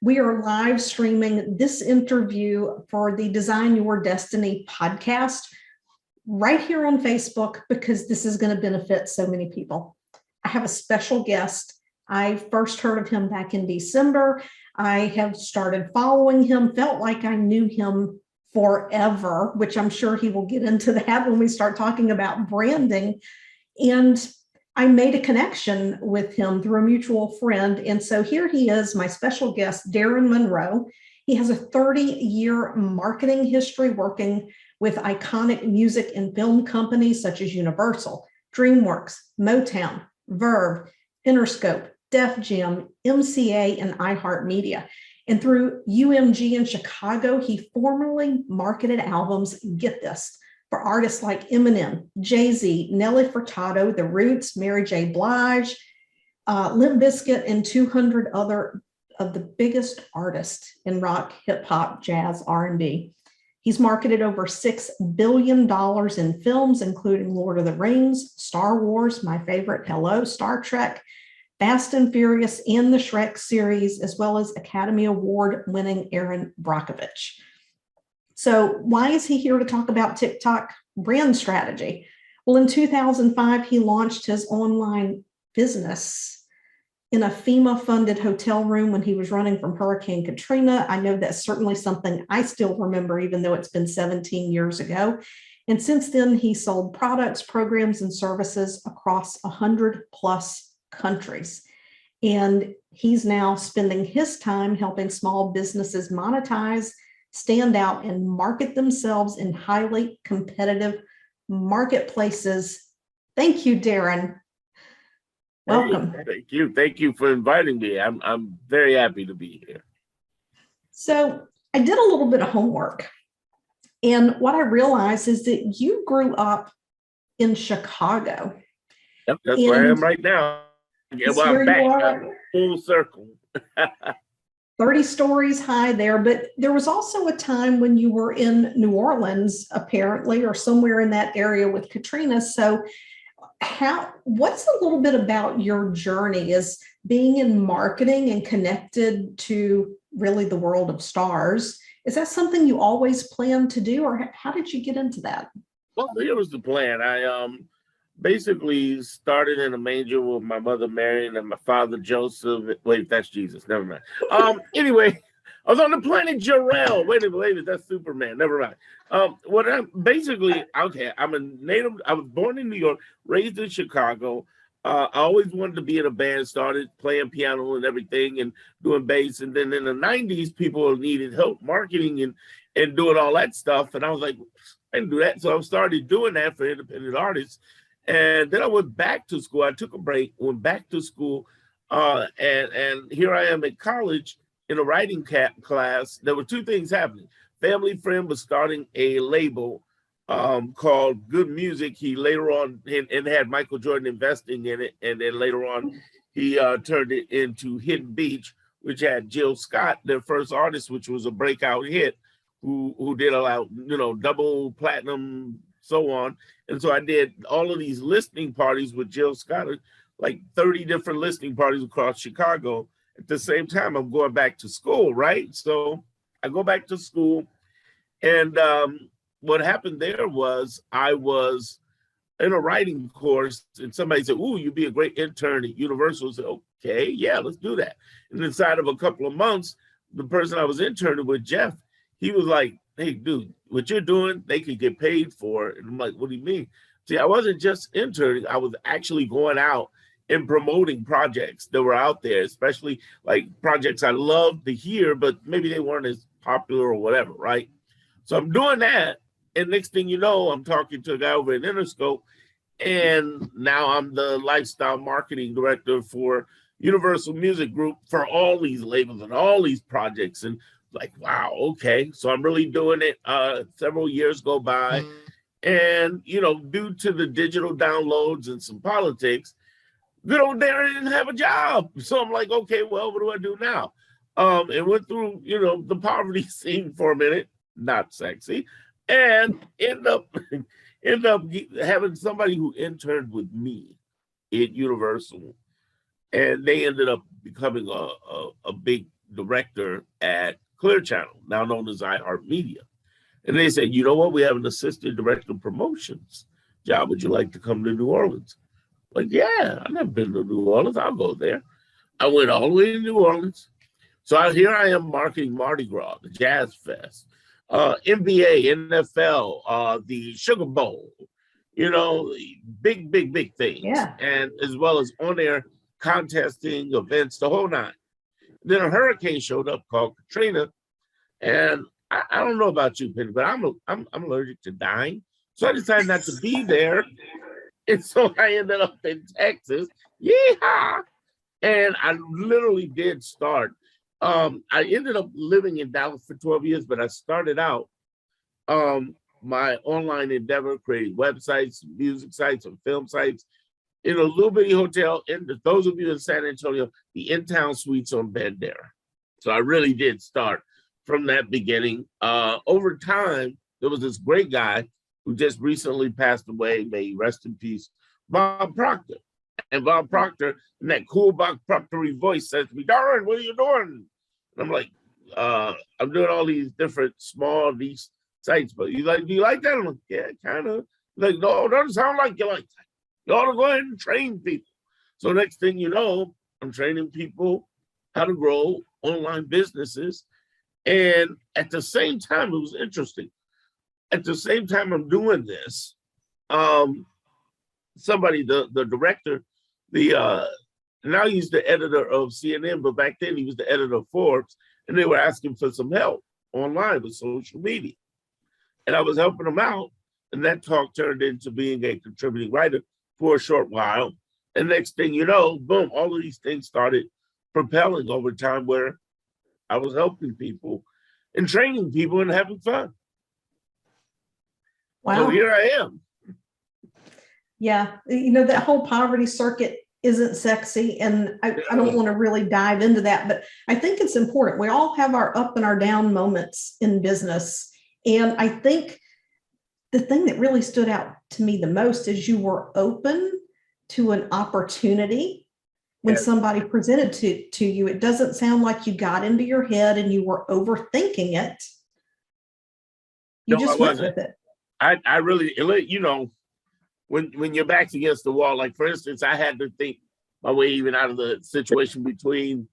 We are live streaming this interview for the Design Your Destiny podcast right here on Facebook because this is going to benefit so many people. I have a special guest. I first heard of him back in December. I have started following him, felt like I knew him forever, which I'm sure he will get into that when we start talking about branding. And I made a connection with him through a mutual friend. And so here he is, my special guest, Darren Monroe. He has a 30-year marketing history working with iconic music and film companies such as Universal, DreamWorks, Motown, Verve, Interscope, Def Jam, MCA, and iHeartMedia. And through UMG in Chicago, he formerly marketed albums, get this, for artists like Eminem, Jay-Z, Nelly Furtado, The Roots, Mary J. Blige, Limp Bizkit, and 200 other of the biggest artists in rock, hip hop, jazz, R&B. He's marketed over $6 billion in films, including Lord of the Rings, Star Wars, my favorite, Hello, Star Trek, Fast and Furious, and the Shrek series, as well as Academy Award-winning Aaron Brockovich. So why is he here to talk about TikTok brand strategy? Well, in 2005, he launched his online business in a FEMA-funded hotel room when he was running from Hurricane Katrina. I know that's certainly something I still remember, even though it's been 17 years ago. And since then, he sold products, programs, and services across 100 plus countries. And he's now spending his time helping small businesses monetize, stand out, and market themselves in highly competitive marketplaces. Thank you, Darren. Welcome. Hey, thank you. Thank you for inviting me. I'm very happy to be here. So I did a little bit of homework. And what I realized is that you grew up in Chicago. Yep, that's where I am right now. Yeah, well, I'm back full circle. 30 stories high there, but there was also a time when you were in New Orleans, apparently, or somewhere in that area with Katrina. So what's a little bit about your journey as being in marketing and connected to really the world of stars? Is that something you always planned to do, or how did you get into that? Well, here was the plan. I basically started in a manger with my mother Mary and my father Joseph. Wait, that's Jesus. Never mind. Anyway, I was on the planet Jarrell. Wait a minute, that's Superman. Never mind. What I'm basically, okay, I'm a native. I was born in New York, raised in Chicago. I always wanted to be in a band, started playing piano and everything and doing bass. And then in the 90s, people needed help marketing and doing all that stuff. And I was like, I didn't do that. So I started doing that for independent artists. And then I went back to school. I took a break, went back to school. And here I am at college in a writing class. There were two things happening. Family friend was starting a label called Good Music. He later on and had Michael Jordan investing in it. And then later on, he turned it into Hidden Beach, which had Jill Scott, their first artist, which was a breakout hit, who did allow, double platinum, so on. And so I did all of these listening parties with Jill Scott, like 30 different listening parties across Chicago. At the same time, I'm going back to school, right? So I go back to school. And what happened there was I was in a writing course and somebody said, "Ooh, you'd be a great intern at Universal." I said, "Okay, yeah, let's do that." And inside of a couple of months, the person I was interning with, Jeff, he was like, "Hey, dude, what you're doing, they could get paid for it." And I'm like, "What do you mean?" See, I wasn't just interning. I was actually going out and promoting projects that were out there, especially like projects I loved to hear, but maybe they weren't as popular or whatever, right? So I'm doing that. And next thing you know, I'm talking to a guy over at Interscope. And now I'm the lifestyle marketing director for Universal Music Group for all these labels and all these projects. And like, wow, okay. So I'm really doing it. Several years go by. And, due to the digital downloads and some politics, good old Darren didn't have a job. So I'm like, okay, well, what do I do now? And went through, the poverty scene for a minute, not sexy, and end up having somebody who interned with me at Universal. And they ended up becoming a big director at Clear Channel, now known as iHeartMedia. And they said, you know what? We have an assistant director of promotions job. Would you like to come to New Orleans? Like, yeah, I've never been to New Orleans. I'll go there. I went all the way to New Orleans. So here I am marketing Mardi Gras, the Jazz Fest, NBA, NFL, the Sugar Bowl, you know, big things. Yeah. And as well as on air contesting, events, the whole nine. Then a hurricane showed up called Katrina. And I don't know about you, Penny, but I'm allergic to dying. So I decided not to be there. And so I ended up in Texas. Yeehaw! And I literally did start. I ended up living in Dallas for 12 years, but I started out my online endeavor, creating websites, music sites, and film sites in a little bitty hotel. And those of you in San Antonio, the in-town suites on Bandera. So I really did start from that beginning. Over time, there was this great guy who just recently passed away, may he rest in peace, Bob Proctor. And Bob Proctor, in that cool Bob Proctor voice, says to me, Darren, what are you doing? And I'm like, I'm doing all these different small niche sites, but he's like, do you like that? I'm like, yeah, kind of. Like, no, it doesn't sound like you like that. You ought to go ahead and train people. So next thing you know, I'm training people how to grow online businesses. And at the same time, it was interesting. At the same time I'm doing this, somebody, the director, now he's the editor of CNN, but back then he was the editor of Forbes, and they were asking for some help online with social media. And I was helping them out, and that talk turned into being a contributing writer for a short while. And next thing you know, boom, all of these things started propelling over time where I was helping people and training people and having fun. Wow. So here I am. Yeah. You know, that whole poverty circuit isn't sexy. And I don't want to really dive into that, but I think it's important. We all have our up and our down moments in business. And I think the thing that really stood out to me the most is you were open to an opportunity when somebody presented to you. It doesn't sound like you got into your head and you were overthinking it. You just went with it. I really, you know, when your back's against the wall, like for instance, I had to think my way even out of the situation between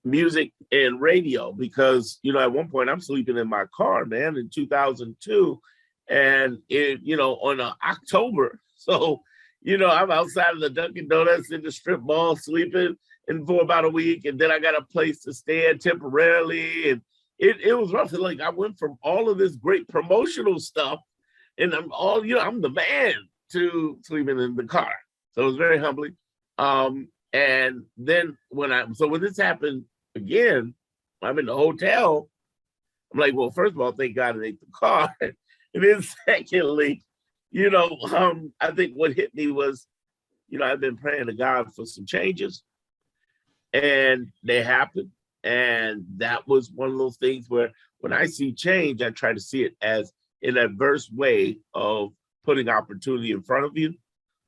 music and radio, because, you know, at one point I'm sleeping in my car, man, in 2002, and you know, on October. So, you know, I'm outside of the Dunkin' Donuts in the strip mall sleeping and for about a week, and then I got a place to stay at temporarily, and it was rough. Like I went from all of this great promotional stuff, and I'm the man, to sleeping in the car. So it was very humbling. And then when this happened again, I'm in the hotel. I'm like, well, first of all, thank God it ain't the car. And then secondly, you know, I think what hit me was, you know, I've been praying to God for some changes, and they happened. And that was one of those things where when I see change, I try to see it as an adverse way of putting opportunity in front of you.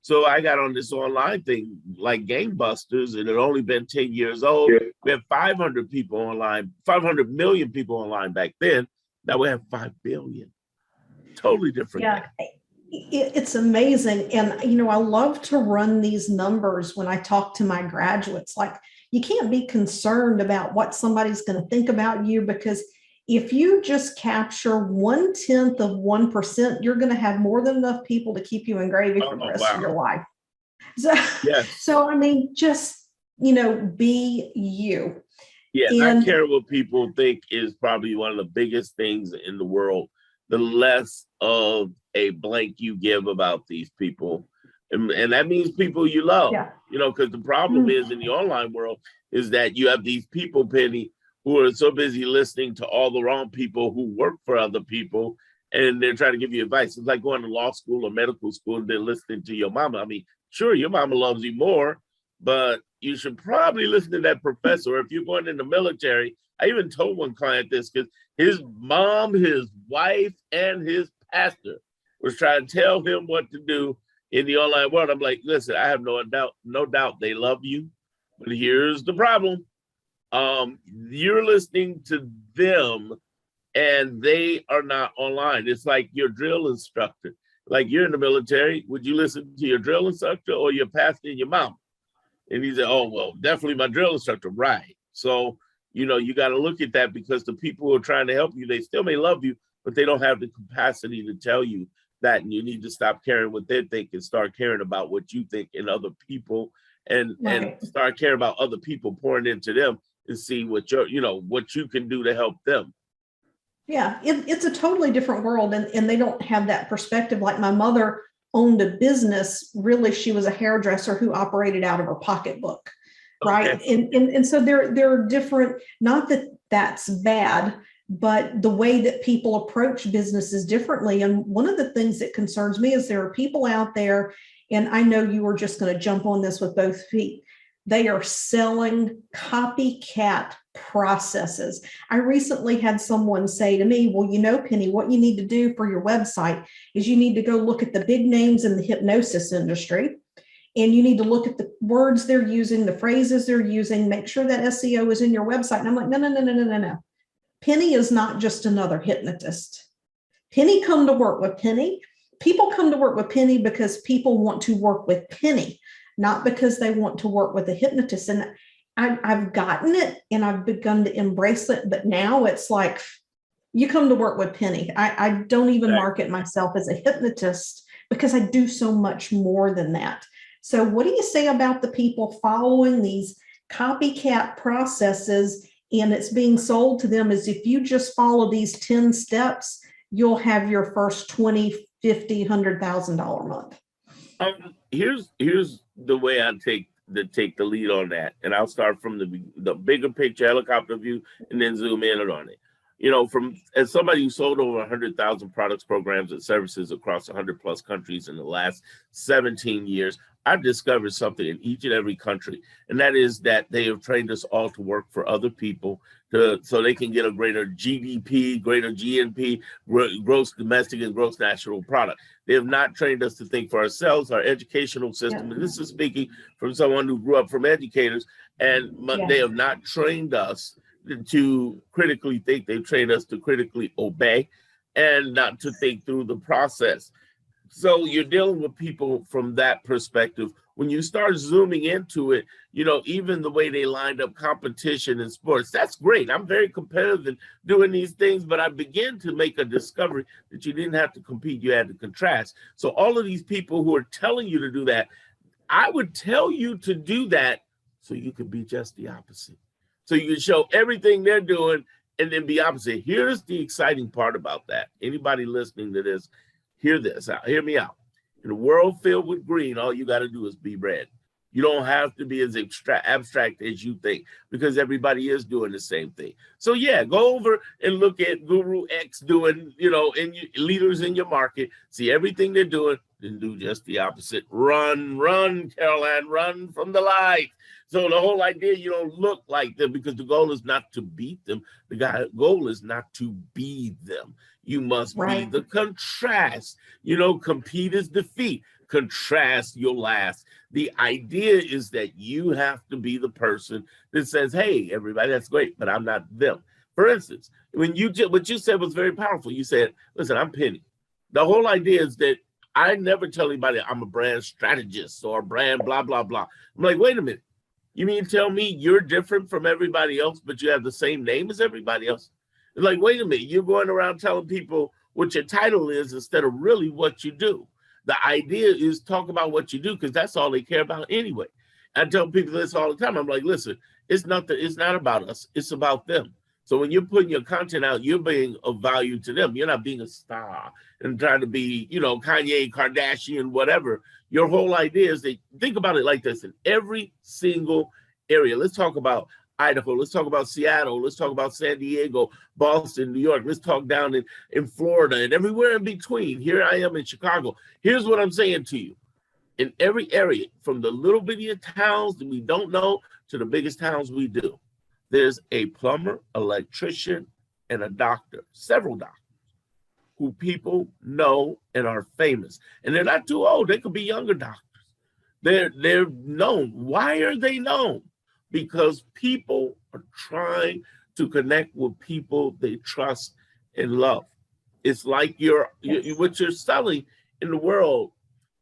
So I got on this online thing like gangbusters, and it had only been 10 years old. Yeah. We had 500 people online, 500 million people online back then. Now we have 5 billion. Totally different. Yeah, it's amazing. And, you know, I love to run these numbers when I talk to my graduates. Like, you can't be concerned about what somebody's going to think about you, because if you just capture 1/10 of 1%, you're going to have more than enough people to keep you in gravy for the rest of your life. So, so I mean, just, you know, be you. Yeah, not care what people think is probably one of the biggest things in the world. The less of a blank you give about these people. And that means people you love, you know, because the problem is in the online world is that you have these people, Penny, who are so busy listening to all the wrong people who work for other people, and they're trying to give you advice. It's like going to law school or medical school and then listening to your mama. I mean, sure, your mama loves you more, but you should probably listen to that professor. If you're going in the military, I even told one client this, because his mom, his wife, and his pastor was trying to tell him what to do in the online world. I'm like, listen, I have no doubt they love you, but here's the problem. You're listening to them and they are not online. It's like your drill instructor. Like you're in the military, would you listen to your drill instructor or your pastor and your mom? And he said, oh, well, definitely my drill instructor. Right. So, you got to look at that, because the people who are trying to help you, they still may love you, but they don't have the capacity to tell you that. And you need to stop caring what they think and start caring about what you think in other people, and start caring about other people, pouring into them and see what what you can do to help them. Yeah, it's a totally different world, and they don't have that perspective. Like my mother owned a business. Really, she was a hairdresser who operated out of her pocketbook, right? Okay. And so there are different, not that that's bad, but the way that people approach businesses differently. And one of the things that concerns me is there are people out there, and I know you are just going to jump on this with both feet. They are selling copycat processes. I recently had someone say to me, well, Penny, what you need to do for your website is you need to go look at the big names in the hypnosis industry, and you need to look at the words they're using, the phrases they're using, make sure that SEO is in your website. And I'm like, no. Penny is not just another hypnotist. Penny come to work with Penny. People come to work with Penny because people want to work with Penny, not because they want to work with a hypnotist. And I've gotten it and I've begun to embrace it, but now it's like, you come to work with Penny. I don't even market myself as a hypnotist because I do so much more than that. So what do you say about the people following these copycat processes, and it's being sold to them as if you just follow these 10 steps, you'll have your first $20,000, $50,000, $100,000 month? Here's the way I take the lead on that, and I'll start from the bigger picture, helicopter view, and then zoom in on it. As somebody who sold over 100,000 products, programs, and services across 100 plus countries in the last 17 years, I've discovered something in each and every country, and that is that they have trained us all to work for other people so they can get a greater GDP, greater GNP, gross domestic and gross national product. They have not trained us to think for ourselves. Our educational system, and this is speaking from someone who grew up from educators, and they have not trained us to critically think. They've trained us to critically obey and not to think through the process. So you're dealing with people from that perspective. When you start zooming into it, even the way they lined up competition in sports, that's great. I'm very competitive in doing these things, but I began to make a discovery that you didn't have to compete, you had to contrast. So all of these people who are telling you to do that, I would tell you to do that so you could be just the opposite. So you can show everything they're doing and then be opposite. Here's the exciting part about that. Anybody listening to this, hear this out. Hear me out. In a world filled with green, all you got to do is be red. You don't have to be as abstract as you think, because everybody is doing the same thing. So yeah, go over and look at Guru X doing, and leaders in your market, see everything they're doing, then do just the opposite. Run, Caroline, run from the light. So the whole idea, you don't look like them, because the goal is not to beat them. The goal is not to be them. You must be the contrast. Compete is defeat. Contrast, you'll last. The idea is that you have to be the person that says, hey, everybody, that's great, but I'm not them. For instance, what you said was very powerful. You said, listen, I'm Penny. The whole idea is that I never tell anybody I'm a brand strategist or brand blah, blah, blah. I'm like, wait a minute. You mean tell me you're different from everybody else, but you have the same name as everybody else? It's like, wait a minute, you're going around telling people what your title is instead of really what you do. The idea is talk about what you do, because that's all they care about anyway. I tell people this all the time. I'm like, listen, it's not about us. It's about them. So when you're putting your content out, you're being of value to them. You're not being a star and trying to be, Kanye, Kardashian, whatever. Your whole idea is that, think about it like this, in every single area. Let's talk about Idaho. Let's talk about Seattle. Let's talk about San Diego, Boston, New York. Let's talk down in Florida and everywhere in between. Here I am in Chicago. Here's what I'm saying to you. In every area, from the little bitty towns that we don't know to the biggest towns we do, there's a plumber, electrician, and a doctor, several doctors, who people know and are famous. And they're not too old. They could be younger doctors. They're known. Why are they known? Because people are trying to connect with people they trust and love. It's like what you're selling in the world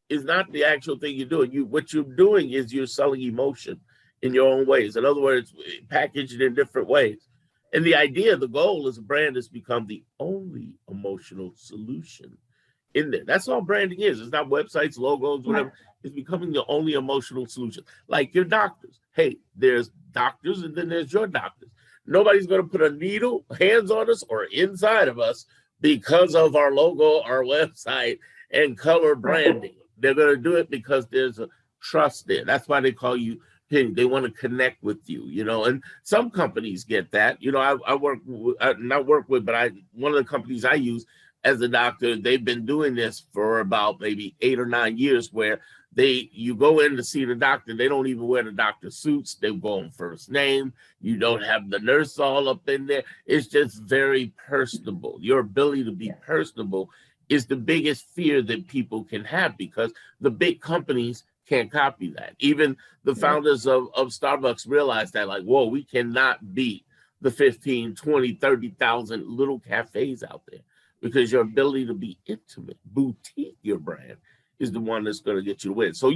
is not the actual thing you're doing. What you're doing is you're selling emotion in your own ways. In other words, packaged in different ways. And the idea, the goal is a brand has become the only emotional solution in there. That's all branding is. It's not websites, logos, whatever. It's becoming the only emotional solution. Like your doctors. Hey, there's doctors and then there's your doctors. Nobody's going to put a needle, hands on us or inside of us because of our logo, our website, and color branding. They're going to do it because there's a trust there. That's why they call you Penny. They want to connect with you, and some companies get that. I work with, not work with, but one of the companies I use as a doctor, they've been doing this for about maybe 8 or 9 years, where you go in to see the doctor, they don't even wear the doctor suits. They go on first name. You don't have the nurse all up in there. It's just very personable. Your ability to be personable is the biggest fear that people can have, because the big companies can't copy that. Even the founders of Starbucks realized that, like, whoa, we cannot beat the 15, 20, 30,000 little cafes out there, because your ability to be intimate, boutique your brand, is the one that's going to get you to win. So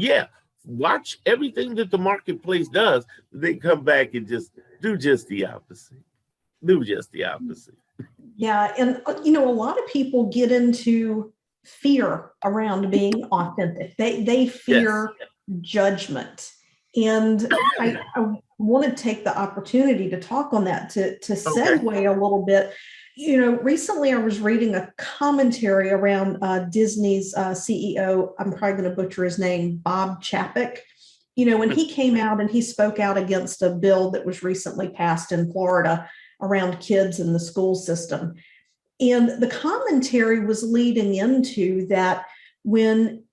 watch everything that the marketplace does. They come back and just do just the opposite. Do just the opposite. Yeah. And, a lot of people get into fear around being authentic. They fear judgment. And I want to take the opportunity to talk on that, to segue a little bit. Recently I was reading a commentary around Disney's CEO. I'm probably going to butcher his name, Bob Chapek. When he came out and he spoke out against a bill that was recently passed in Florida around kids in the school system. And the commentary was leading into that when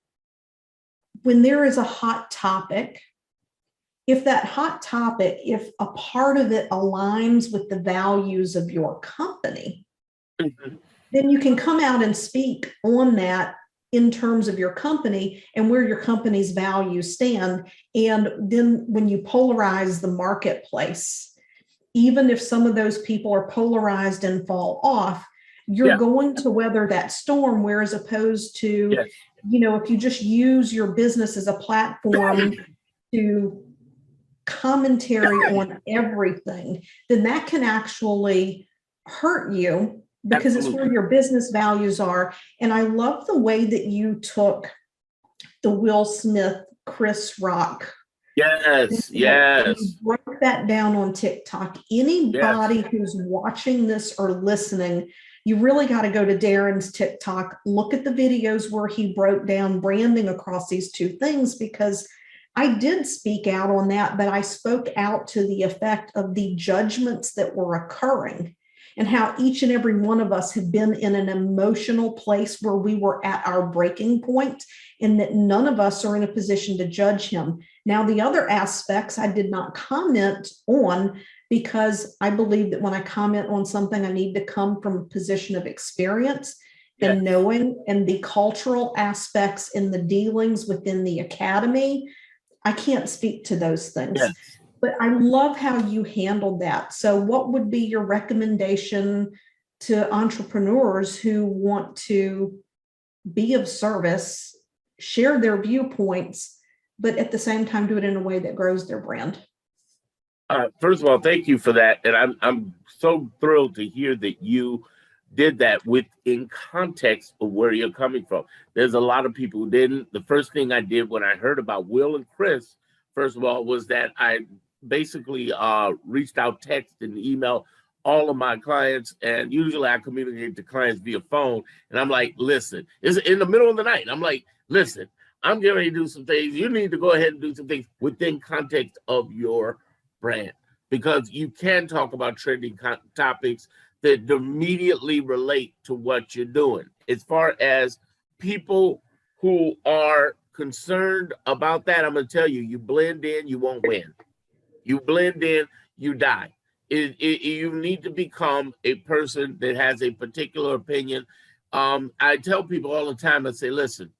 there is a hot topic, if a part of it aligns with the values of your company, then you can come out and speak on that in terms of your company and where your company's values stand. And then when you polarize the marketplace, even if some of those people are polarized and fall off, you're going to weather that storm. Whereas opposed to, if you just use your business as a platform to commentary on everything, then that can actually hurt you, because it's where your business values are. And I love the way that you took the Will Smith, Chris Rock. Yes. Broke that down on TikTok. Anybody who's watching this or listening, you really got to go to Darren's TikTok, look at the videos where he broke down branding across these two things, because I did speak out on that, but I spoke out to the effect of the judgments that were occurring and how each and every one of us had been in an emotional place where we were at our breaking point, and that none of us are in a position to judge him. Now, the other aspects I did not comment on, because I believe that when I comment on something, I need to come from a position of experience and knowing, and the cultural aspects in the dealings within the academy. I can't speak to those things, but I love how you handled that. So what would be your recommendation to entrepreneurs who want to be of service, share their viewpoints, but at the same time do it in a way that grows their brand? First of all, thank you for that. And I'm so thrilled to hear that you did that within context of where you're coming from. There's a lot of people who didn't. The first thing I did when I heard about Will and Chris, first of all, was that I basically reached out, text and email all of my clients. And usually I communicate to clients via phone. And I'm like, listen, it's in the middle of the night. I'm like, listen, I'm getting ready to do some things. You need to go ahead and do some things within context of your brand, because you can talk about trending topics that immediately relate to what you're doing. As far as people who are concerned about that, I'm going to tell you, you blend in, you won't win. You blend in, you die. You need to become a person that has a particular opinion. I tell people all the time, I say, listen,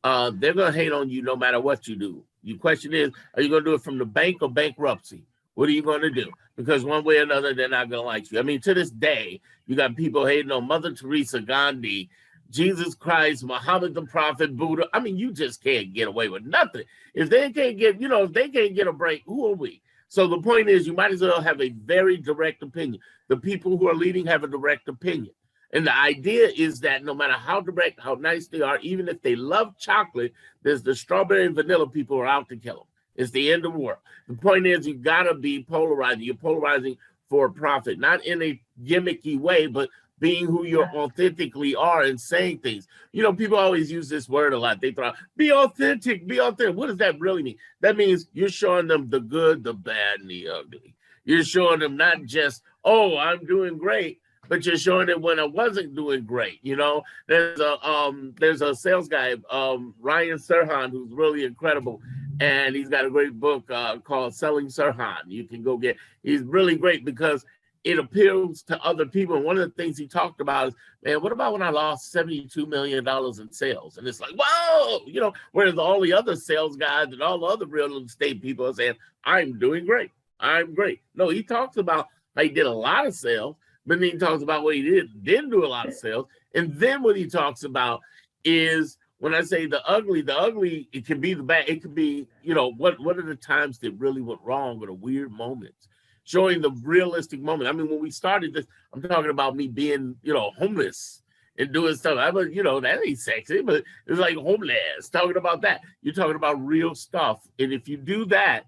they're going to hate on you no matter what you do. Your question is, are you going to do it from the bank or bankruptcy? What are you going to do? because one way or another, they're not going to like you. I mean, to this day, you got people hating on Mother Teresa, Gandhi, Jesus Christ, Muhammad the Prophet, Buddha. I mean, you just can't get away with nothing. If they can't get, if they can't get a break, who are we? So the point is, you might as well have a very direct opinion. The people who are leading have a direct opinion. And the idea is that no matter how direct, how nice they are, even if they love chocolate, there's the strawberry and vanilla people who are out to kill them. It's the end of the world. The point is, you got to be polarizing. You're polarizing for profit, not in a gimmicky way, but being who you authentically are and saying things. People always use this word a lot. They throw out, be authentic, be authentic. What does that really mean? That means you're showing them the good, the bad, and the ugly. You're showing them not just, oh, I'm doing great, but you're showing it when I wasn't doing great. There's a sales guy, Ryan Serhan, who's really incredible. And he's got a great book called Selling Sirhan. You can go get. He's really great because it appeals to other people. And one of the things he talked about is, man, what about when I lost $72 million in sales? And it's like, whoa, whereas all the other sales guys and all the other real estate people are saying, I'm doing great. I'm great. No, he talks about how he did a lot of sales, but then he talks about what he didn't do a lot of sales. And then what he talks about is, when I say the ugly, it can be the bad. It could be, what are the times that really went wrong or the weird moments? Showing the realistic moment. I mean, when we started this, I'm talking about me being, homeless and doing stuff. That ain't sexy, but it's like homeless, talking about that. You're talking about real stuff. And if you do that,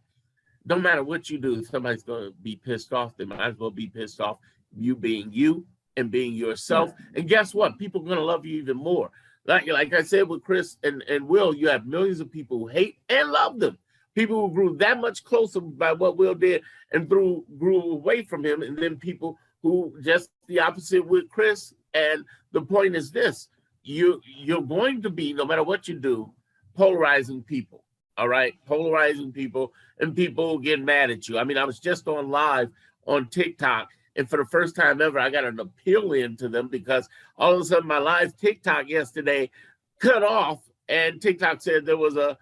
no matter what you do, somebody's going to be pissed off. They might as well be pissed off you being you and being yourself. And guess what? People are going to love you even more. Like I said with Chris and Will, you have millions of people who hate and love them. People who grew that much closer by what Will did and grew away from him. And then people who just the opposite with Chris. And the point is this, you're going to be, no matter what you do, polarizing people. All right? Polarizing people, and people get mad at you. I mean, I was just on live on TikTok, and for the first time ever, I got an appeal into them because all of a sudden my live TikTok yesterday cut off, and TikTok said there was a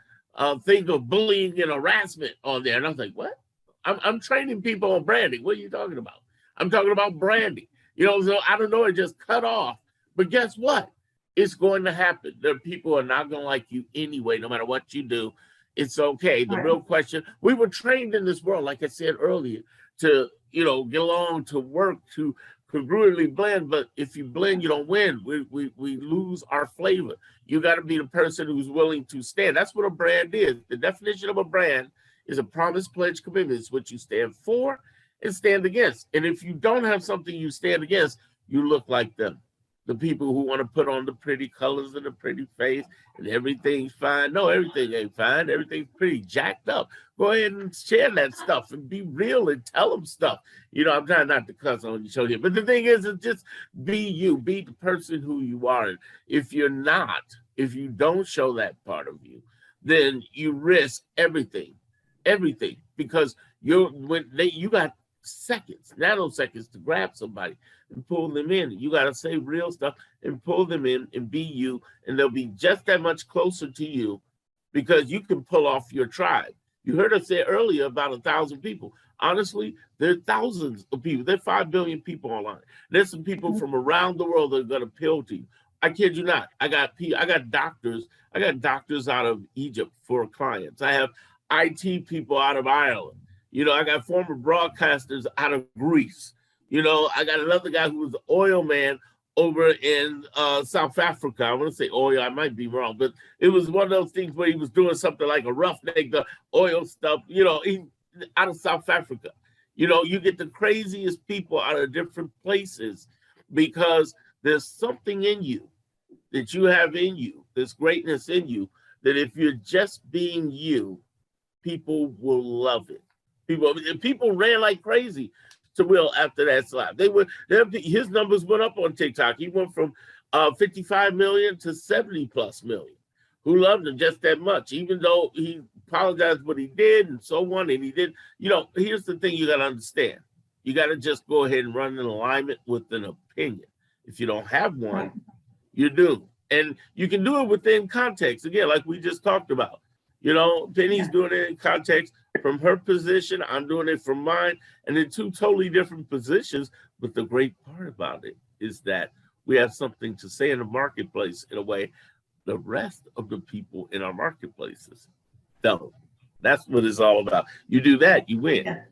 thing of bullying and harassment on there. And I was like, what? I'm training people on branding. What are you talking about? I'm talking about branding. So I don't know, it just cut off. But guess what? It's going to happen. There are people who are not going to like you anyway, no matter what you do. It's okay. The real question, we were trained in this world, like I said earlier, to get along, to work, to congruently blend. But if you blend, you don't win. We lose our flavor. You got to be the person who's willing to stand. That's what a brand is. The definition of a brand is a promise, pledge, commitment. It's what you stand for and stand against. And if you don't have something you stand against, you look like them. The people who want to put on the pretty colors and the pretty face and everything's fine. No, everything ain't fine. Everything's pretty jacked up. Go ahead and share that stuff and be real and tell them stuff. I'm trying not to cuss on the show here. But the thing is just be you. Be the person who you are. And if you're not, if you don't show that part of you, then you risk everything. Everything. Because you got seconds, nanoseconds to grab somebody and pull them in. You got to say real stuff and pull them in and be you, and they'll be just that much closer to you because you can pull off your tribe. You heard us say earlier about 1,000 people. Honestly, there are thousands of people. There are 5 billion people online. There's some people from around the world that are going to appeal to you. I kid you not. I got doctors. I got doctors out of Egypt for clients. I have IT people out of Ireland. I got former broadcasters out of Greece. I got another guy who was an oil man over in South Africa. I want to say oil. I might be wrong, but it was one of those things where he was doing something like a roughneck, the oil stuff, he out of South Africa. You get the craziest people out of different places because there's something in you that you have in you, this greatness in you, that if you're just being you, people will love it. People ran like crazy to Will after that slap. His numbers went up on TikTok. He went from 55 million to 70 plus million who loved him just that much, even though he apologized what he did and so on. And he did, here's the thing you got to understand. You got to just go ahead and run in alignment with an opinion. If you don't have one, you do. And you can do it within context. Again, like we just talked about. Penny's doing it in context from her position. I'm doing it from mine, and in two totally different positions. But the great part about it is that we have something to say in the marketplace in a way the rest of the people in our marketplaces don't. That's what it's all about. You do that, you win.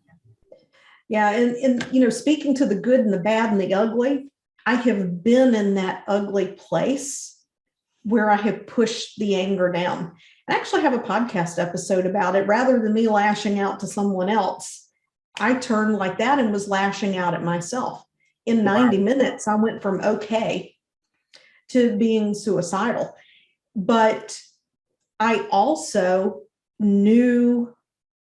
Yeah. And speaking to the good and the bad and the ugly, I have been in that ugly place where I have pushed the anger down. I actually have a podcast episode about it. Rather than me lashing out to someone else, I turned like that and was lashing out at myself. In 90 minutes, I went from okay to being suicidal. But I also knew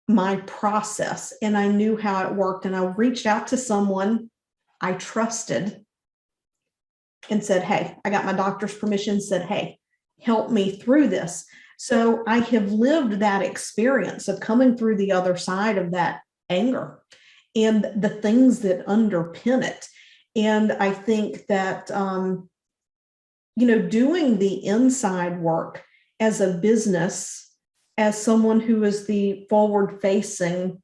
my process and I knew how it worked. And I reached out to someone I trusted and said, hey, I got my doctor's permission, said, hey, help me through this. So I have lived that experience of coming through the other side of that anger and the things that underpin it. And I think that, doing the inside work as a business, as someone who is the forward-facing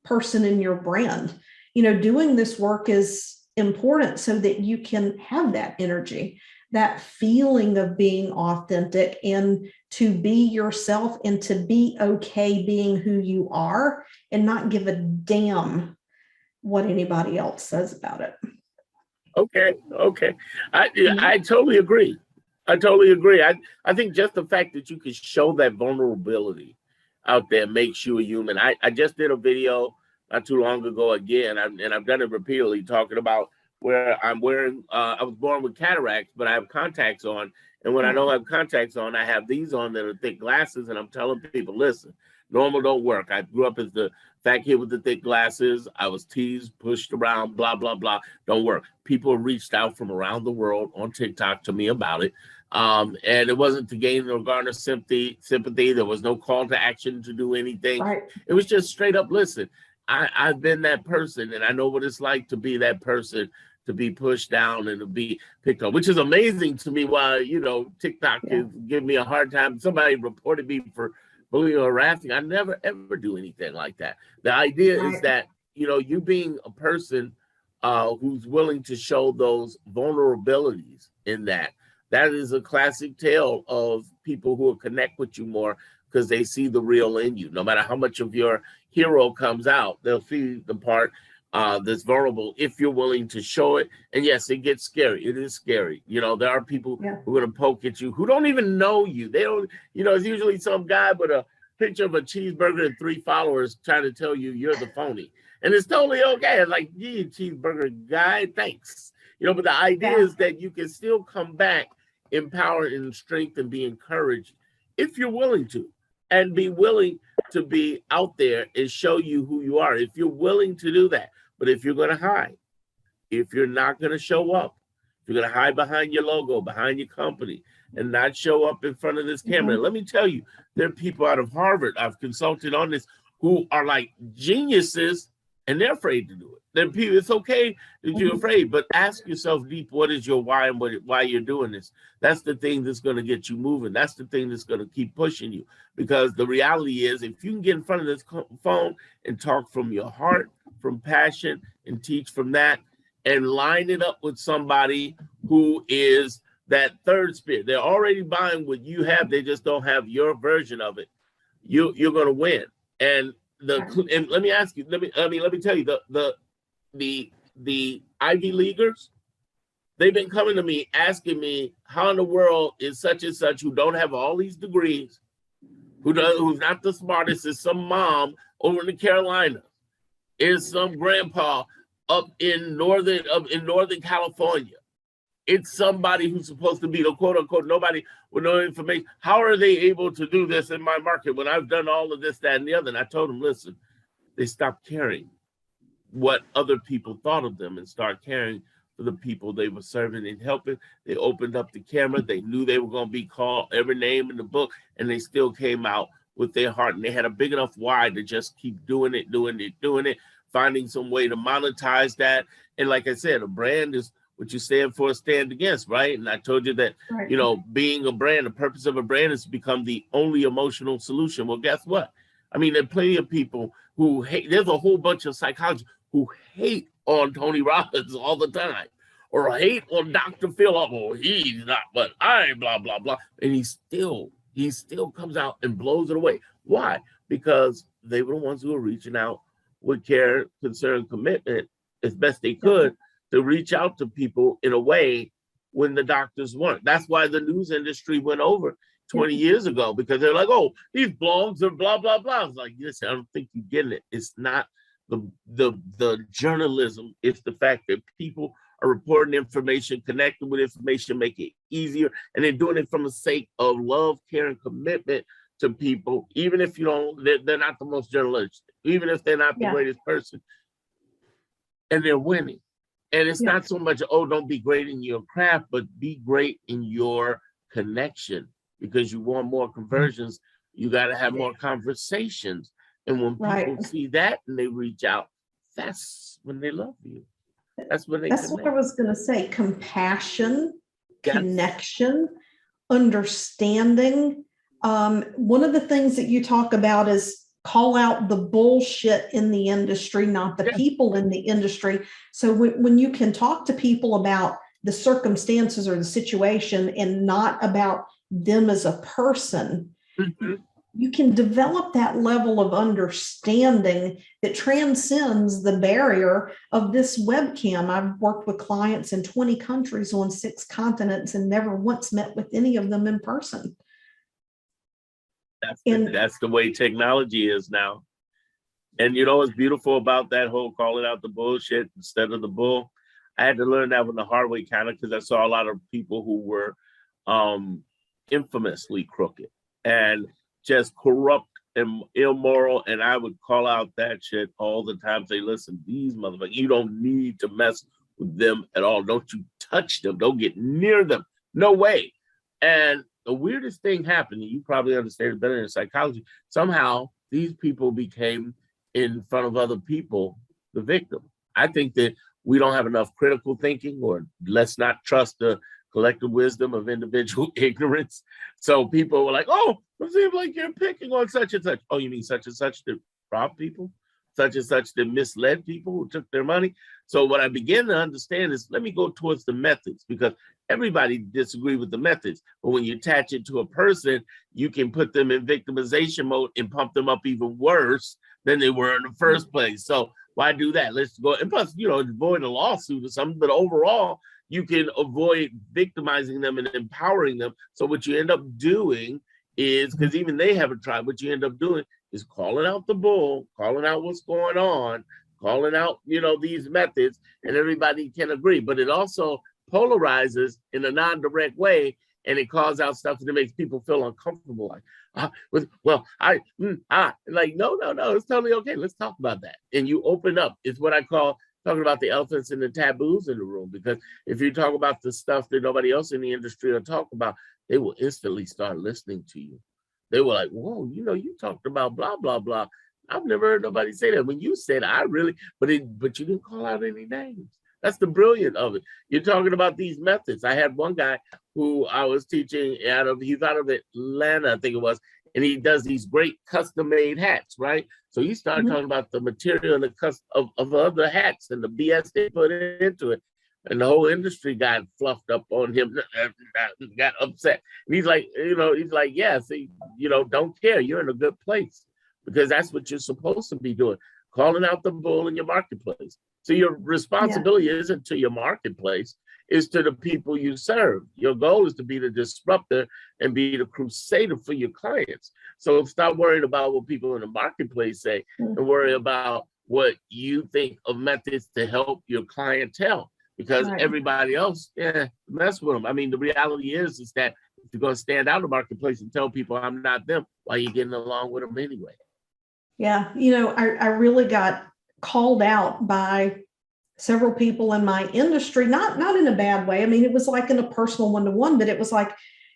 person in your brand, doing this work is important so that you can have that energy, that feeling of being authentic and to be yourself and to be okay being who you are and not give a damn what anybody else says about it. Okay. I totally agree. I think just the fact that you can show that vulnerability out there makes you a human. I just did a video not too long ago again, and I've done it repeatedly, talking about where I'm wearing, I was born with cataracts, but I have contacts on. And when I don't have contacts on, I have these on that are thick glasses. And I'm telling people, listen, normal don't work. I grew up as the fat kid with the thick glasses. I was teased, pushed around, blah, blah, blah. Don't work. People reached out from around the world on TikTok to me about it. And it wasn't to gain or garner sympathy. There was no call to action to do anything. Right. It was just straight up, listen, I've been that person, and I know what it's like to be that person, to be pushed down and to be picked up, which is amazing to me. Why, TikTok is giving me a hard time. Somebody reported me for bullying or harassing. I never, ever do anything like that. The idea is that, you being a person who's willing to show those vulnerabilities in that is a classic tale of people who will connect with you more because they see the real in you. No matter how much of your hero comes out, they'll see the part that's vulnerable if you're willing to show it. And yes, it gets scary. It is scary. There are people who are going to poke at you who don't even know you. They don't, it's usually some guy with a picture of a cheeseburger and 3 followers trying to tell you you're the phony. And it's totally okay. It's like, gee, cheeseburger guy, thanks. But the idea is that you can still come back empowered in strength and be encouraged if you're willing to, and be willing to be out there and show you who you are. If you're willing to do that. But if you're going to hide, if you're not going to show up, if you're going to hide behind your logo, behind your company, and not show up in front of this camera, let me tell you, there are people out of Harvard I've consulted on this who are like geniuses, and they're afraid to do it. There are people, it's okay that you're afraid, but ask yourself deep, what is your why and why you're doing this? That's the thing that's going to get you moving. That's the thing that's going to keep pushing you. Because the reality is, if you can get in front of this phone and talk from your heart, from passion, and teach from that, and line it up with somebody who is that third spirit. They're already buying what you have. They just don't have your version of it. You're going to win. And let me ask you. Let me tell you, the Ivy Leaguers, they've been coming to me asking me how in the world is such and such, who don't have all these degrees, who's not the smartest, is some mom over in the Carolinas, is some grandpa up in Northern California. It's somebody who's supposed to be the quote unquote nobody with no information. How are they able to do this in my market when I've done all of this, that, and the other? And I told them, listen, they stopped caring what other people thought of them and start caring for the people they were serving and helping. They opened up the camera. They knew they were going to be called every name in the book, and they still came out with their heart. And they had a big enough why to just keep doing it, finding some way to monetize that. And like I said, a brand is what you stand for, stand against, right? And I told you that, Right. you know, being a brand, the purpose of a brand is to become the only emotional solution. Well, guess what? I mean, there are plenty of people who hate, there's a whole bunch of psychologists who hate on Tony Robbins all the time, or hate on Dr. Phil. Oh, he's not, but I blah, blah, blah. And he still comes out and blows it away. Why? Because they were the ones who were reaching out with care, concern, commitment as best they could to reach out to people in a way when the doctors weren't. That's why the news industry went over 20 years ago, because they're like, oh, these blogs are blah, blah, blah. I was like, listen, I don't think you're getting it. It's not the journalism. It's the fact that people are reporting information, connecting with information, make it easier. And they're doing it from the sake of love, care, and commitment to people, even if you don't, they're not the most journalistic, even if they're not the greatest person, and they're winning. And it's not so much, oh, don't be great in your craft, but be great in your connection, because you want more conversions. You got to have more conversations. And when people see that and they reach out, that's when they love you. That's when they That's connect. what I was going to say. Compassion, connection, understanding. One of the things that you talk about is call out the bullshit in the industry, not the people in the industry. So when you can talk to people about the circumstances or the situation and not about them as a person, you can develop that level of understanding that transcends the barrier of this webcam. I've worked with clients in 20 countries on 6 continents and never once met with any of them in person. That's the way technology is now. And you know what's beautiful about that whole calling out the bullshit instead of the bull? I had to learn that one the hard way, kind of, because I saw a lot of people who were infamously crooked and just corrupt and immoral. And I would call out that shit all the time. Say, listen, these motherfuckers, you don't need to mess with them at all. Don't you touch them. Don't get near them. No way. And the weirdest thing happened, and you probably understand it better in psychology. Somehow these people became, in front of other people, the victim. I think that we don't have enough critical thinking, or let's not trust the collective wisdom of individual ignorance. So people were like, oh, it seems like you're picking on such and such. Oh, you mean such and such that robbed people? Such and such that misled people, who took their money? So what I began to understand is, let me go towards the methods, because everybody disagree with the methods. But when you attach it to a person, you can put them in victimization mode and pump them up even worse than they were in the first place. So why do that? Let's go. And plus, you know, avoid a lawsuit or something. But overall, you can avoid victimizing them and empowering them. So what you end up doing is, because even they haven't tried, what you end up doing is calling out the bull, calling out what's going on, calling out, you know, these methods, and everybody can agree. But it also polarizes in a non-direct way, and it calls out stuff that makes people feel uncomfortable. Like, like, no, it's totally okay. Let's talk about that. And you open up. It's what I call talking about the elephants and the taboos in the room, because if you talk about the stuff that nobody else in the industry will talk about, they will instantly start listening to you. They were like, whoa, you know, you talked about blah, blah, blah. I've never heard nobody say that. When you said, but you didn't call out any names. That's the brilliance of it. You're talking about these methods. I had one guy who I was teaching he's out of Atlanta, I think it was, and he does these great custom-made hats, right? So he started talking about the material and the of other hats and the BS they put into it. And the whole industry got fluffed up on him, got upset. And he's like, yeah, see, don't care. You're in a good place, because that's what you're supposed to be doing, calling out the bull in your marketplace. So your responsibility isn't to your marketplace, it's to the people you serve. Your goal is to be the disruptor and be the crusader for your clients. So stop worrying about what people in the marketplace say and worry about what you think of methods to help your clientele. Because everybody else, mess with them. I mean, the reality is that if you're going to stand out in the marketplace and tell people I'm not them, why are you getting along with them anyway? Yeah, I really got called out by several people in my industry, not in a bad way. I mean, it was like in a personal one-to-one, but it was like,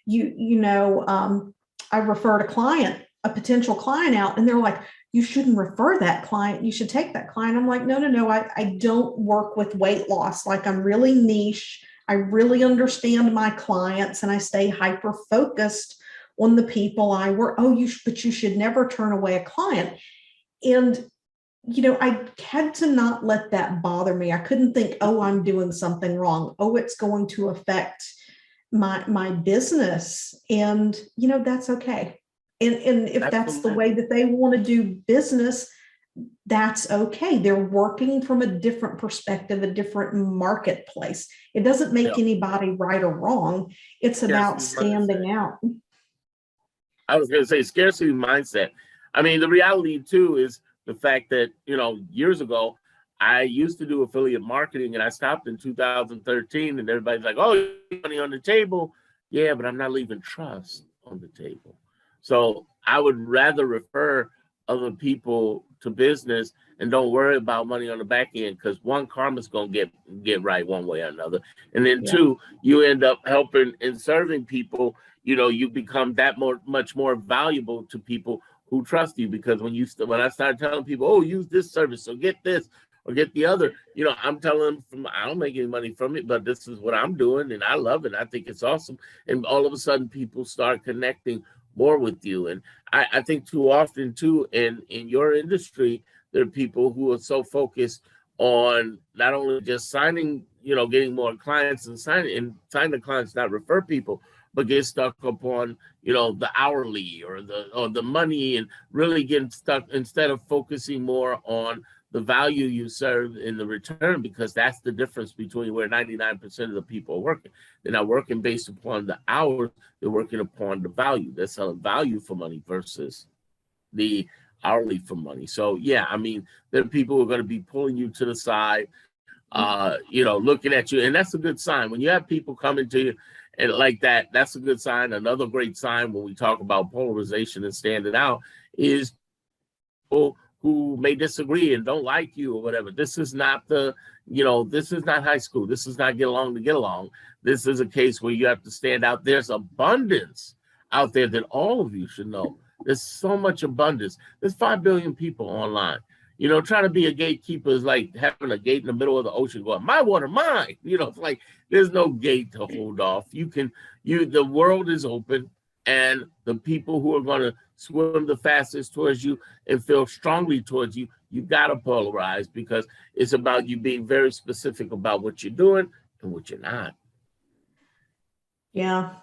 I referred a potential client out, and they're like, you shouldn't refer that client. You should take that client. I'm like, no. I don't work with weight loss. Like, I'm really niche. I really understand my clients, and I stay hyper focused on the people I work. But you should never turn away a client. And, I had to not let that bother me. I couldn't think, oh, I'm doing something wrong. Oh, it's going to affect my business. And, that's okay. And if that's the way that they want to do business, that's okay. They're working from a different perspective, a different marketplace. It doesn't make anybody right or wrong. It's about standing out. I was going to say scarcity mindset. I mean, the reality too is the fact that, years ago, I used to do affiliate marketing, and I stopped in 2013, and everybody's like, oh, money on the table. Yeah, but I'm not leaving trust on the table. So I would rather refer other people to business and don't worry about money on the back end, because one, karma's going to get right one way or another. And then two, you end up helping and serving people. You become that much more valuable to people who trust you, because when I started telling people, oh, use this service, or get this or get the other, I'm telling them, I don't make any money from it, but this is what I'm doing, and I love it. I think it's awesome. And all of a sudden people start connecting more with you. And I think too often too, in your industry, there are people who are so focused on not only just signing, getting more clients and signing the clients, not refer people, but get stuck upon, the hourly or the money, and really getting stuck instead of focusing more on the value you serve in the return, because that's the difference between where 99% of the people are working. They're not working based upon the hours, they're working upon the value. They're selling value for money versus the hourly for money. So yeah, I mean, there are people who are going to be pulling you to the side, looking at you, and that's a good sign. When you have people coming to you and like that, that's a good sign. Another great sign when we talk about polarization and standing out is people who may disagree and don't like you or whatever. This is not this is not high school. This is not get along to get along. This is a case where you have to stand out. There's abundance out there that all of you should know. There's so much abundance. There's 5 billion people online. Trying to be a gatekeeper is like having a gate in the middle of the ocean going, my water, mine. It's like there's no gate to hold off. The world is open, and the people who are going to swim the fastest towards you and feel strongly towards you, you got to polarize, because it's about you being very specific about what you're doing and what you're not. Yeah.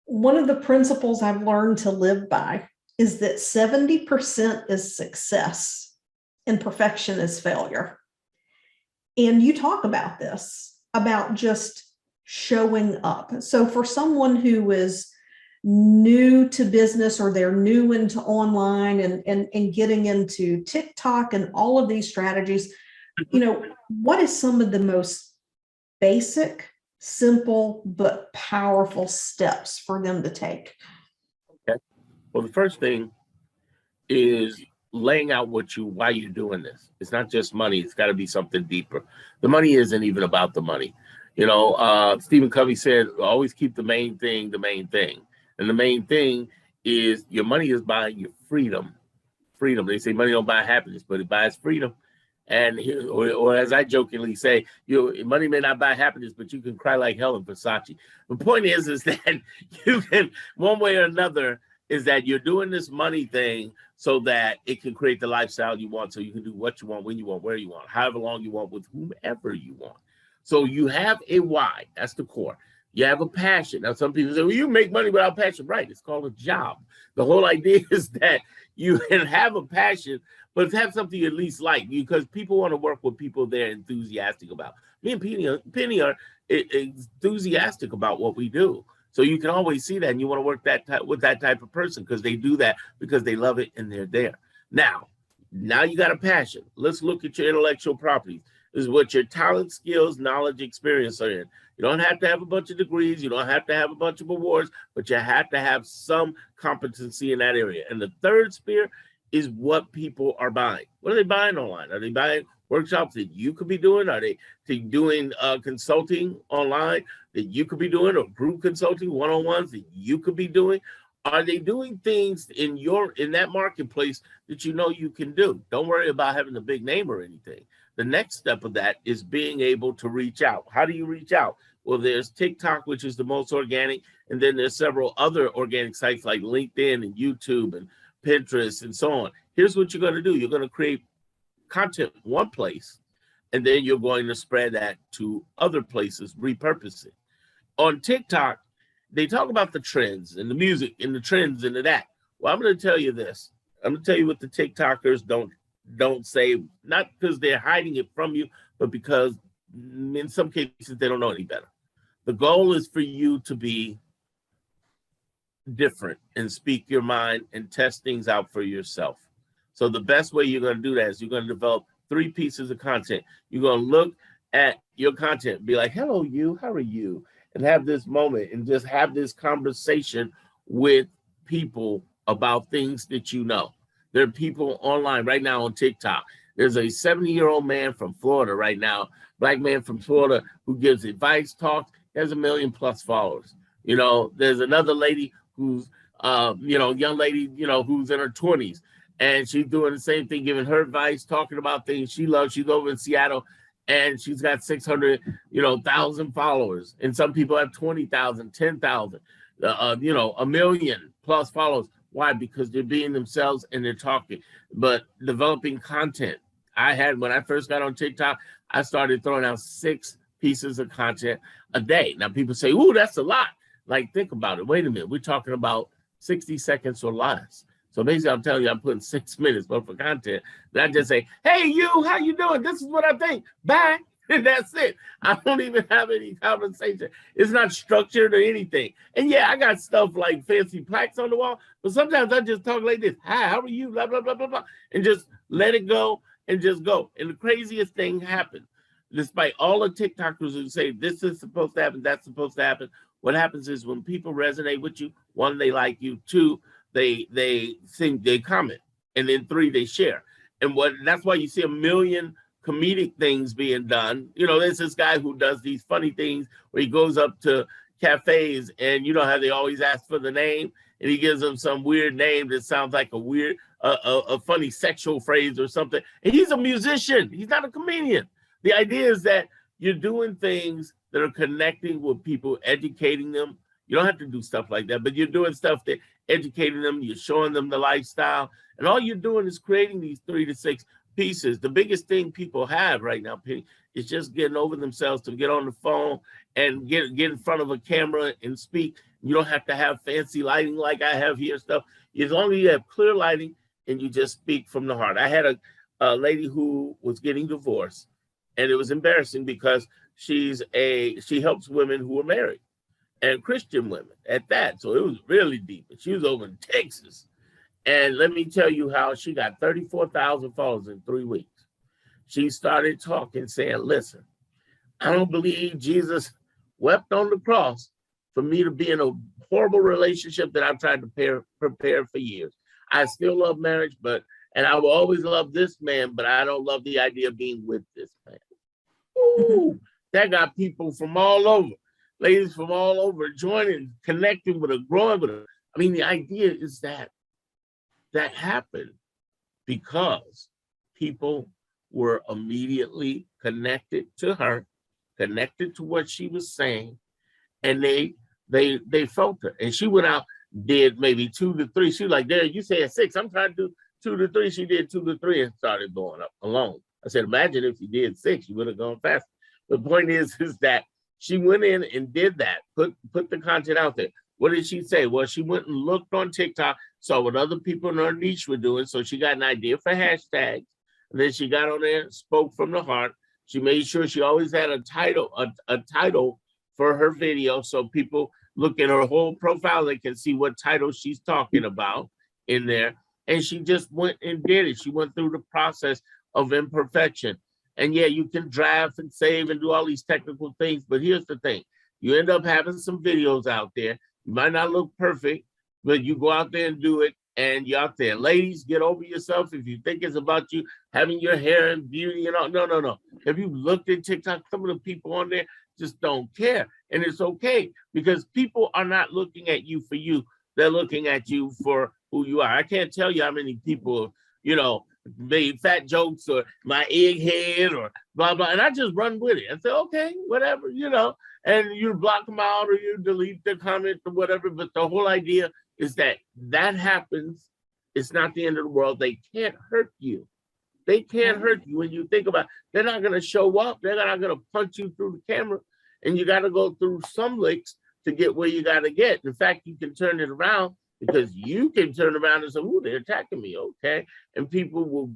One of the principles I've learned to live by is that 70% is success and perfection is failure. And you talk about this, about just showing up. So for someone who is new to business, or they're new into online and getting into TikTok and all of these strategies, what is some of the most basic, simple, but powerful steps for them to take? Okay. Well, the first thing is laying out why you're doing this. It's not just money. It's got to be something deeper. The money isn't even about the money. Stephen Covey said, always keep the main thing the main thing. And the main thing is your money is buying your freedom. Freedom. They say money don't buy happiness, but it buys freedom. And or as I jokingly say, money may not buy happiness, but you can cry like hell in Versace. The point is that you can, one way or another, is that you're doing this money thing so that it can create the lifestyle you want, so you can do what you want, when you want, where you want, however long you want, with whomever you want. So you have a why. That's the core. You have a passion. Now, some people say, well, you make money without passion. Right. It's called a job. The whole idea is that you can have a passion, but have something you at least like, because people want to work with people they're enthusiastic about. Me and Penny are enthusiastic about what we do. So you can always see that, and you want to work with that type of person, because they do that because they love it and they're there. Now you got a passion. Let's look at your intellectual properties. This is what your talent, skills, knowledge, experience are in. You don't have to have a bunch of degrees. You don't have to have a bunch of awards, but you have to have some competency in that area. And the third sphere is what people are buying. What are they buying online? Are they buying workshops that you could be doing? Are they doing consulting online that you could be doing, or group consulting, one-on-ones that you could be doing? Are they doing things in that marketplace that you know you can do? Don't worry about having a big name or anything. The next step of that is being able to reach out. How do you reach out? Well, there's TikTok, which is the most organic, and then there's several other organic sites like LinkedIn and YouTube and Pinterest and so on. Here's what you're going to do. You're going to create content one place, and then you're going to spread that to other places, repurpose it. On TikTok, they talk about the trends and the music and the trends and that. Well, I'm going to tell you this. I'm going to tell you what the TikTokers don't say, not because they're hiding it from you, but because in some cases they don't know any better. The goal is for you to be different and speak your mind and test things out for yourself. So the best way you're going to do that is you're going to develop 3 pieces of content. You're going to look at your content, be like, hello, you, how are you? And have this moment and just have this conversation with people about things that you know. There are people online right now on TikTok. There's a 70-year-old man from Florida right now, Black man from Florida, who gives advice, talks, has 1 million+ followers. You know, there's another lady who's, young lady, who's in her 20s. And she's doing the same thing, giving her advice, talking about things she loves. She's over in Seattle, and she's got 600,000 followers. And some people have 20,000, 10,000, 1 million+ followers. Why? Because they're being themselves and they're talking, but developing content. When I first got on TikTok, I started throwing out 6 pieces of content a day. Now people say, ooh, that's a lot. Like, think about it. Wait a minute. We're talking about 60 seconds or less. So basically, I'm telling you, I'm putting 6 minutes worth of content. And I just say, hey, you, how you doing? This is what I think. Bye. And that's it. I don't even have any conversation. It's not structured or anything. And yeah, I got stuff like fancy plaques on the wall, but sometimes I just talk like this. Hi, how are you? Blah, blah, blah, blah, blah. And just let it go and just go. And the craziest thing happened. Despite all the TikTokers who say this is supposed to happen, that's supposed to happen, what happens is when people resonate with you, 1, they like you, 2, they think, they comment, and then 3, they share. And that's why you see 1 million comedic things being done. There's this guy who does these funny things where he goes up to cafes, and you know how they always ask for the name, and he gives them some weird name that sounds like a weird, a funny sexual phrase or something. And he's a musician. He's not a comedian. The idea is that you're doing things that are connecting with people, educating them. You don't have to do stuff like that, but you're doing stuff that educating them, you're showing them the lifestyle, and all you're doing is creating these 3 to 6 pieces. The biggest thing people have right now, Penny, is just getting over themselves to get on the phone and get in front of a camera and speak. You don't have to have fancy lighting like I have here stuff. As long as you have clear lighting and you just speak from the heart. I had a lady who was getting divorced, and it was embarrassing because she helps women who are married, and Christian women at that. So it was really deep. And she was over in Texas. And let me tell you how she got 34,000 followers in 3 weeks. She started talking, saying, listen, I don't believe Jesus wept on the cross for me to be in a horrible relationship that I've tried to prepare for years. I still love marriage, and I will always love this man, but I don't love the idea of being with this man. Ooh, that got people from all over, ladies from all over joining, connecting with her, growing with her. I mean, the idea is that happened because people were immediately connected to her, connected to what she was saying, and they felt her. And she went out, did maybe 2 to 3. She was like, Darren, you said 6. I'm trying to do 2 to 3. She did 2 to 3 and started going up alone. I said, imagine if you did 6, you would have gone faster. The point is that she went in and did that, put the content out there. What did she say? Well, she went and looked on TikTok, saw what other people in her niche were doing. So she got an idea for hashtags. And then she got on there, spoke from the heart. She made sure she always had a title for her video. So people look at her whole profile, they can see what title she's talking about in there. And she just went and did it. She went through the process of imperfection. And yeah, you can draft and save and do all these technical things. But here's the thing. You end up having some videos out there. You might not look perfect, but you go out there and do it, and you're out there. Ladies, get over yourself. If you think it's about you having your hair and beauty and all, no. Have you looked at TikTok? Some of the people on there just don't care. And it's okay, because people are not looking at you for you. they're looking at you for who you are. I can't tell you how many people, made fat jokes or my egghead or blah, blah. And I just run with it. I say, okay, whatever, and you block them out or you delete the comment or whatever. But the whole idea is that happens. It's not the end of the world. They can't hurt you. They can't hurt you. When you think about it, they're not going to show up. They're not going to punch you through the camera. And you got to go through some licks to get where you got to get. In fact, you can turn it around because you can turn around and say, oh, they're attacking me. Okay. And people will,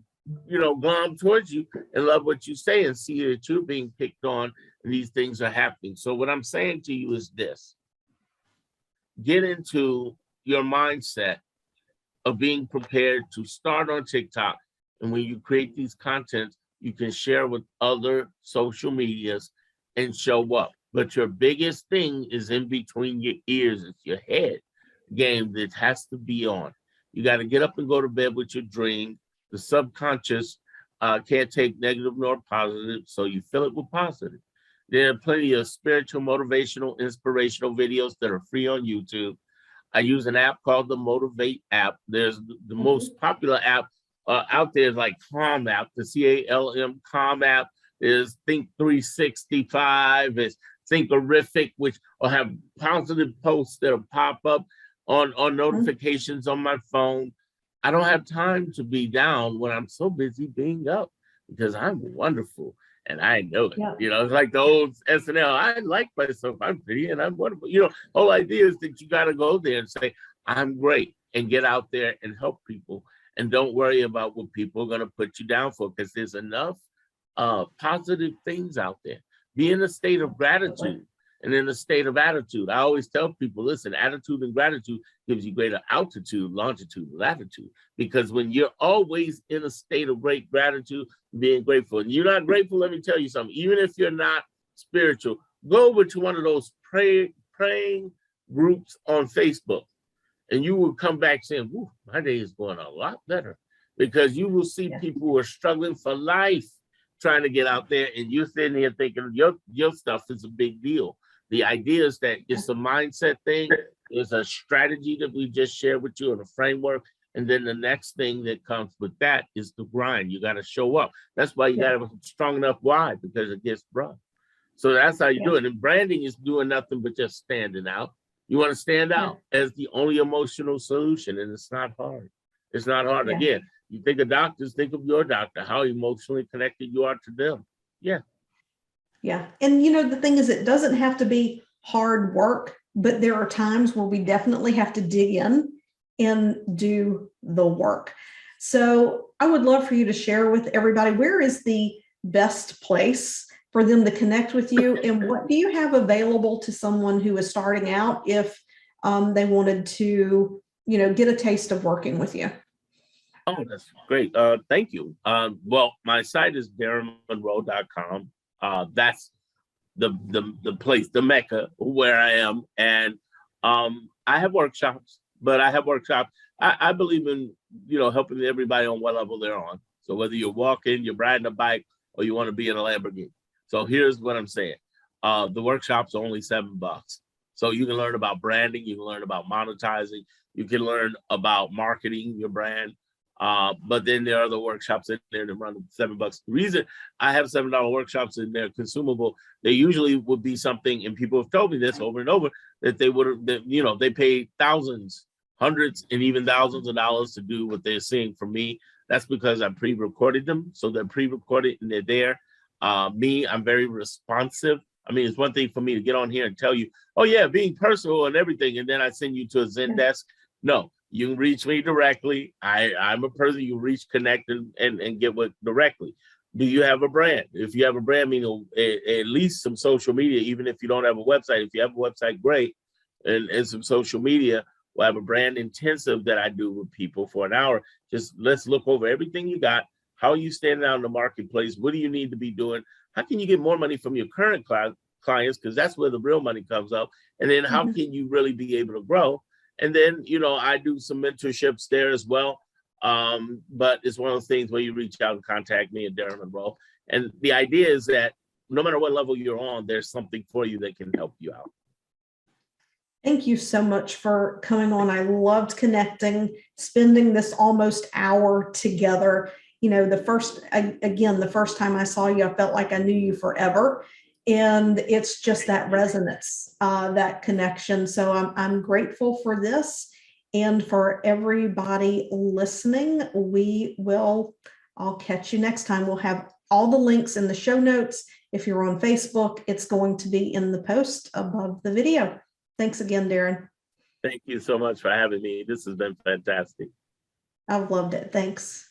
glom towards you and love what you say and see that you're being picked on and these things are happening. So what I'm saying to you is this: get into your mindset of being prepared to start on TikTok. And when you create these contents, you can share with other social medias and show up. But your biggest thing is in between your ears. It's your head game that has to be on. You got to get up and go to bed with your dream. The subconscious can't take negative nor positive, so you fill it with positive. There are plenty of spiritual, motivational, inspirational videos that are free on YouTube. I use an app called the Motivate app. There's the most popular app out there is like Calm app, the CALM Calm app. Is Think 365, is Thinkerific, which will have positive posts that'll pop up on notifications on my phone. I don't have time to be down when I'm so busy being up because I'm wonderful and I know it. Yeah. It's like the old SNL. I like myself. I'm pretty and I'm wonderful. Whole idea is that you got to go there and say, I'm great, and get out there and help people. And don't worry about what people are going to put you down for, because there's enough positive things out there. Be in a state of gratitude and in a state of attitude. I always tell people, listen, attitude and gratitude gives you greater altitude, longitude, latitude. Because when you're always in a state of great gratitude, being grateful, and you're not grateful, let me tell you something. Even if you're not spiritual, go over to one of those praying groups on Facebook, and you will come back saying, "Ooh, my day is going a lot better," because you will see people who are struggling for life, trying to get out there, and you're sitting here thinking your stuff is a big deal. The idea is that it's a mindset thing. It's a strategy that we just shared with you in a framework. And then the next thing that comes with that is the grind. You got to show up. That's why you got to have a strong enough why, because it gets rough. So that's how you do it. And branding is doing nothing but just standing out. You want to stand out as the only emotional solution, and it's not hard. It's not hard. Again, you think of doctors, think of your doctor, how emotionally connected you are to them. Yeah. Yeah. And the thing is, it doesn't have to be hard work, but there are times where we definitely have to dig in and do the work. So I would love for you to share with everybody, where is the best place for them to connect with you, and what do you have available to someone who is starting out if they wanted to, get a taste of working with you? Oh, that's great. Thank you. Well, my site is DarrenMonroe.com. That's the place, the Mecca where I am. And I have workshops, but I believe in, helping everybody on what level they're on. So whether you're walking, you're riding a bike, or you want to be in a Lamborghini. So here's what I'm saying. The workshop's are only $7. So you can learn about branding. You can learn about monetizing. You can learn about marketing your brand. But then there are other workshops in there that run $7. The reason I have $7 workshops in there consumable, they usually would be something, and people have told me this over and over, that they pay thousands, hundreds, and even thousands of dollars to do what they're seeing from me. That's because I pre-recorded them. So they're pre-recorded and they're there. I'm very responsive. I mean, it's one thing for me to get on here and tell you, oh yeah, being personal and everything, and then I send you to a Zendesk. No, you can reach me directly. I'm a person you reach, connect, and get with directly. Do you have a brand? If you have a brand, at least some social media, even if you don't have a website. If you have a website, great. And some social media. We'll have a brand intensive that I do with people for an hour. Just let's look over everything you got. How are you standing out in the marketplace? What do you need to be doing? How can you get more money from your current clients? Because that's where the real money comes up. And then how can you really be able to grow? And then, I do some mentorships there as well. But it's one of those things where you reach out and contact me at Darren Monroe. And the idea is that no matter what level you're on, there's something for you that can help you out. Thank you so much for coming on. I loved connecting, spending this almost hour together. You know, the first time I saw you, I felt like I knew you forever. And it's just that resonance, that connection. So I'm grateful for this. And for everybody listening, I'll catch you next time. We'll have all the links in the show notes. If you're on Facebook, it's going to be in the post above the video. Thanks again, Darren. Thank you so much for having me. This has been fantastic. I've loved it. Thanks.